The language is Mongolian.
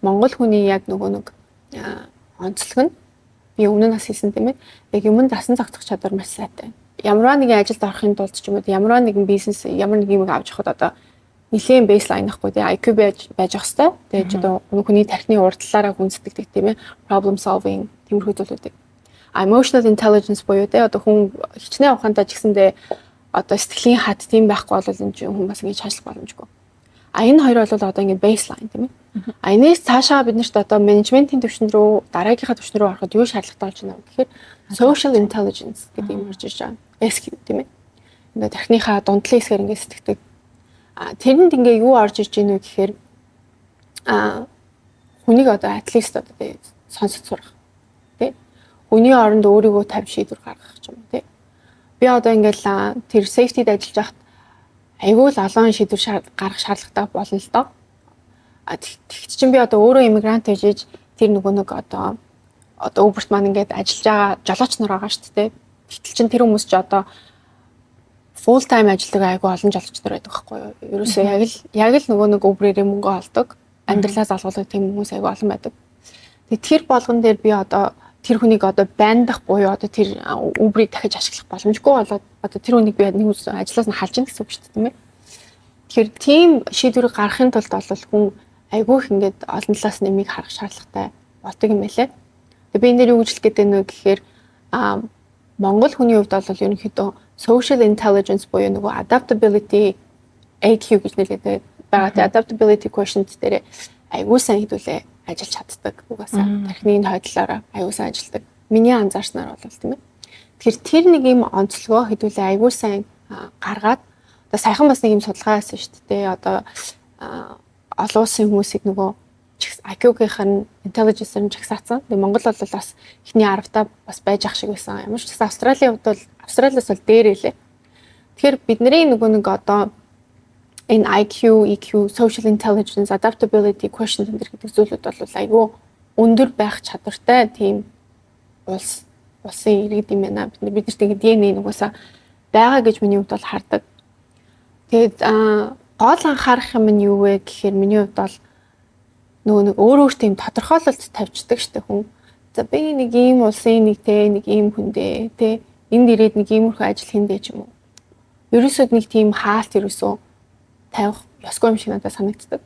Монгол хүний яг нөгөө нэг онцлог нь би өмнө нь бас хэлсэн тийм ээ. Яг юмд дасан зохицох чадвар маш сайтай. Ямарваа нэгэн ажилд орохын тулд ч юм уу ямарваа нэгэн бизнес ямар нэг юм авч явахад одоо нэлийн бейслайн ахгүй тийм IQ байж явах хэрэгтэй. Тэгээд ч одоо хүний тархины урдлаараа гүйцэтгэдэг тийм ээ. Problem solving тиймэрхүү зүйлүүдийг. Emotional intelligence буюу тийм одоо хүн хичнээн ухаантай ч гэсэндээ одоо сэтгэлийн хат тийм байхгүй бол энэ чинь хүн бас ингэж хашлах боломжгүй. Энэ хоёр бол одоо ингэ бейслайн тийм ээ. Энэс цаашаа бид нарт одоо менежментийн түвшин рүү дараагийнхаа түвшин рүү ороход юу шаардлагатай болж байна вэ гэхээр social intelligence гэдэг юм орж ирж байгаа. SQ тийм ээ. Ингээ тархиныхаа дундлын хэсгээр ингээ сэтгэдэг. Тэрэнд ингээ юу орж ирж байна вэ гэхээр хүнийг одоо at least одоо сонсож сурах. Тэ? Хүний оронд өөрийгөө тавь шийдвэр гаргах юм тий. Би одоо ингээл тэр safety-д ажиллаж байхад айгүй л олон шийдвэр гаргах шаардлагатай болно л доо. Тэгт чинь би одоо өөрөө иммигрант хийж тэр нөгөө нэг одоо Uber-т маань ингээд ажиллаж байгаа жолооч нар байгаа шүү дээ. Гэтэл чинь тэр хүмүүс ч одоо full time ажилладаг айгүй олон жолооч нар байдаг байхгүй юу? Ерөөсөө яг л нөгөө нэг Uber-ээр мөнгө олдог, амьдралаа залгуулдаг тийм хүмүүс айгүй олон байдаг. Тэгээд тэр болгон дээр би одоо тэр хүнийг одоо байндах буюу одоо тэр Uber-ийг дахиж ашиглах боломжгүй болоод одоо тэр хүнийг би нэг үс ажлаас нь халж ийн гэсэн үг шүү дээ тийм ээ. Тэгэхээр тийм шийдвэрийг гаргахын тулд бол хүн айгүй их ингээд олон талаас нэмийг харах шаардлагатай болдог юм байлээ. Тэгээ би энэ дээр юу гэж хэлэх гээд байна вэ гэхээр Монгол хүний хувьд бол ерөнхийдөө social intelligence буюу нөгөө adaptability IQ гэж нэлээд байгаа. Тэгээ adaptability quotient дээр айгүй сайн хэдүүлээ ажиллаж чаддаг. Угаасаа тархины хойдлолоор айгүй сайн ажилладаг. Миний анзаарснаар бол тийм ээ. Тэгэхээр тэр нэг юм онцлогоо хэдүүлээ айгүй сайн гаргаад одоо саяхан бас нэг юм судалгаа хийсэн шүү дээ. Одоо олон улсын хүмүүсийг нөгөө IQ-ийн intelligence-ээр жагсаацсан. Тэгээ Монгол бол бас эхний 10-таа бас байж ах шиг байсан. Ямар ч гэсэн Австралийн хувьд бол Австралиас бол дээр илээ. Тэгэхээр бидний нөгөө нэг одоо энэ IQ, EQ, social intelligence, adaptability, quotient гэдэг зүйлүүд бол айгүй өндөр байх чадвартай тийм улсын иргэд юм байна. Бид нарт ингэ DNA нугасаа байгаа гэж миний хувьд бол хардаг. Тэгээд гол анхаарах юм нь юу вэ гэхээр миний хувьд бол нөгөө нэг өөрөө тийм тодорхойлолт тавьчихдаг штэ хүн. За би нэг ийм улсын нэг ийм хүндээ тэ энд ирээд нэг иймэрхүү ажил хийндэ ч юм уу. Ерөөсөө нэг тийм хаалт ерөөсөө тавих ёсгүй юм шиг надад санагддаг.